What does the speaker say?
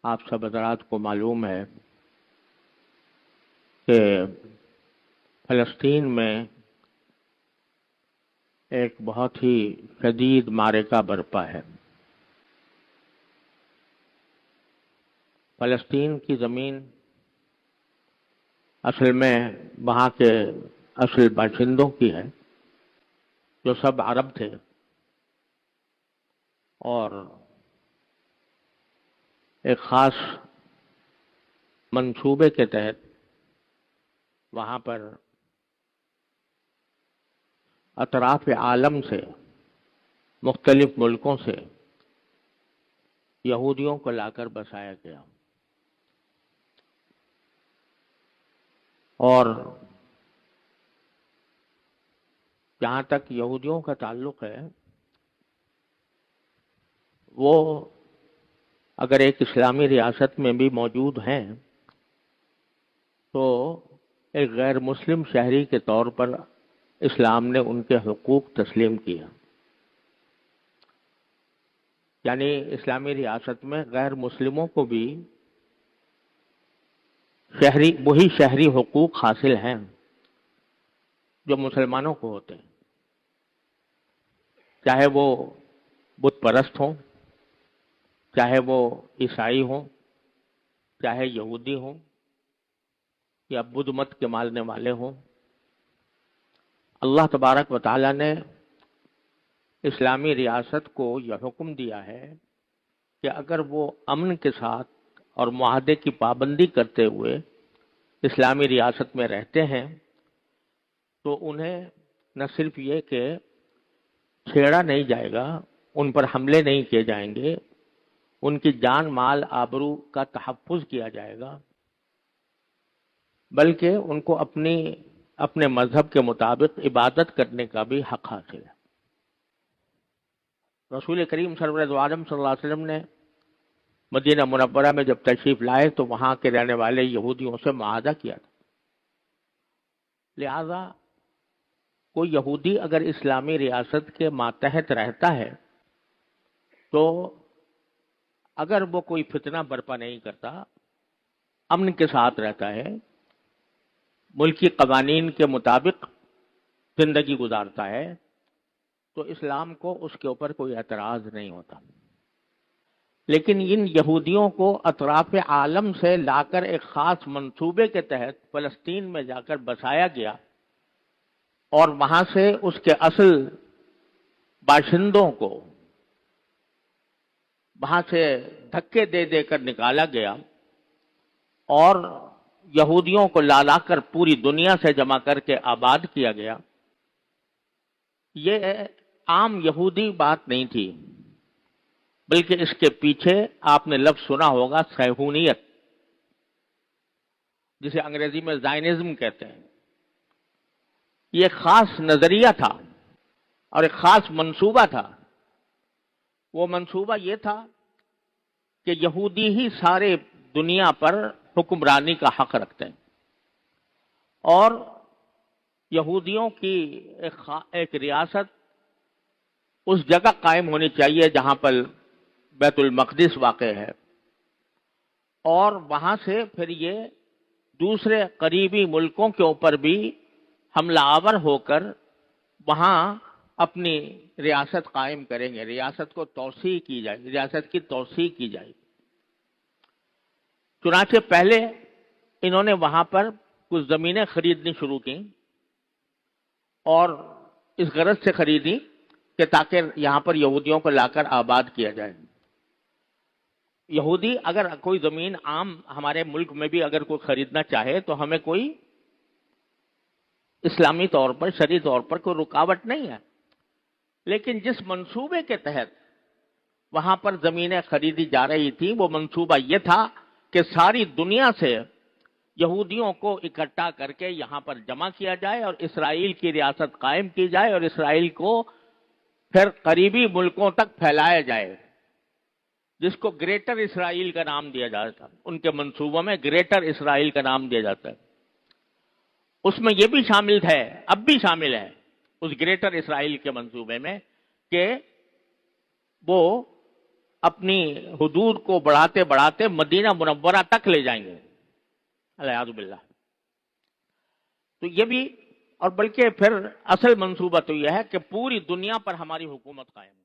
آپ سب حضرات کو معلوم ہے کہ فلسطین میں ایک بہت ہی شدید معرکہ برپا ہے۔ فلسطین کی زمین اصل میں وہاں کے اصل باشندوں کی ہے، جو سب عرب تھے، اور ایک خاص منصوبے کے تحت وہاں پر اطراف عالم سے، مختلف ملکوں سے یہودیوں کو لا کر بسایا گیا، اور جہاں تک یہودیوں کا تعلق ہے، وہ اگر ایک اسلامی ریاست میں بھی موجود ہیں تو ایک غیر مسلم شہری کے طور پر اسلام نے ان کے حقوق تسلیم کیا، یعنی اسلامی ریاست میں غیر مسلموں کو بھی وہی شہری حقوق حاصل ہیں جو مسلمانوں کو ہوتے ہیں، چاہے وہ بت پرست ہوں، چاہے وہ عیسائی ہوں، چاہے یہودی ہوں، یا بدھ مت کے ماننے والے ہوں۔ اللہ تبارک و تعالی نے اسلامی ریاست کو یہ حکم دیا ہے کہ اگر وہ امن کے ساتھ اور معاہدے کی پابندی کرتے ہوئے اسلامی ریاست میں رہتے ہیں تو انہیں نہ صرف یہ کہ چھیڑا نہیں جائے گا، ان پر حملے نہیں کیے جائیں گے، ان کی جان مال آبرو کا تحفظ کیا جائے گا، بلکہ ان کو اپنے مذہب کے مطابق عبادت کرنے کا بھی حق حاصل ہے۔ رسول کریم سرور دو عالم صلی اللہ علیہ وسلم نے مدینہ منورہ میں جب تشریف لائے تو وہاں کے رہنے والے یہودیوں سے معاہدہ کیا تھا، لہذا کوئی یہودی اگر اسلامی ریاست کے ماتحت رہتا ہے تو اگر وہ کوئی فتنہ برپا نہیں کرتا، امن کے ساتھ رہتا ہے، ملکی قوانین کے مطابق زندگی گزارتا ہے، تو اسلام کو اس کے اوپر کوئی اعتراض نہیں ہوتا۔ لیکن ان یہودیوں کو اطراف عالم سے لا کر ایک خاص منصوبے کے تحت فلسطین میں جا کر بسایا گیا، اور وہاں سے اس کے اصل باشندوں کو وہاں سے دھکے دے دے کر نکالا گیا، اور یہودیوں کو لا کر پوری دنیا سے جمع کر کے آباد کیا گیا۔ یہ عام یہودی بات نہیں تھی، بلکہ اس کے پیچھے آپ نے لفظ سنا ہوگا صہیونیت، جسے انگریزی میں زائنزم کہتے ہیں۔ یہ ایک خاص نظریہ تھا اور ایک خاص منصوبہ تھا۔ وہ منصوبہ یہ تھا کہ یہودی ہی سارے دنیا پر حکمرانی کا حق رکھتے ہیں، اور یہودیوں کی ایک ریاست اس جگہ قائم ہونی چاہیے جہاں پر بیت المقدس واقع ہے، اور وہاں سے پھر یہ دوسرے قریبی ملکوں کے اوپر بھی حملہ آور ہو کر وہاں اپنی ریاست قائم کریں گے، ریاست کو توسیع کی جائے، ریاست کی توسیع کی جائے۔ چنانچہ پہلے انہوں نے وہاں پر کچھ زمینیں خریدنی شروع کی، اور اس غرض سے خریدی کہ تاکہ یہاں پر یہودیوں کو لا کر آباد کیا جائے۔ یہودی اگر کوئی زمین عام ہمارے ملک میں بھی اگر کوئی خریدنا چاہے تو ہمیں کوئی اسلامی طور پر، شرعی طور پر کوئی رکاوٹ نہیں ہے، لیکن جس منصوبے کے تحت وہاں پر زمینیں خریدی جا رہی تھی، وہ منصوبہ یہ تھا کہ ساری دنیا سے یہودیوں کو اکٹھا کر کے یہاں پر جمع کیا جائے اور اسرائیل کی ریاست قائم کی جائے، اور اسرائیل کو پھر قریبی ملکوں تک پھیلایا جائے، جس کو گریٹر اسرائیل کا نام دیا جاتا ہے۔ ان کے منصوبوں میں گریٹر اسرائیل کا نام دیا جاتا ہے۔ اس میں یہ بھی شامل ہے، اب بھی شامل ہے اس گریٹر اسرائیل کے منصوبے میں، کہ وہ اپنی حدود کو بڑھاتے بڑھاتے مدینہ منورہ تک لے جائیں گے، الیاذ باللہ۔ تو یہ بھی، اور بلکہ پھر اصل منصوبہ تو یہ ہے کہ پوری دنیا پر ہماری حکومت قائم ہے۔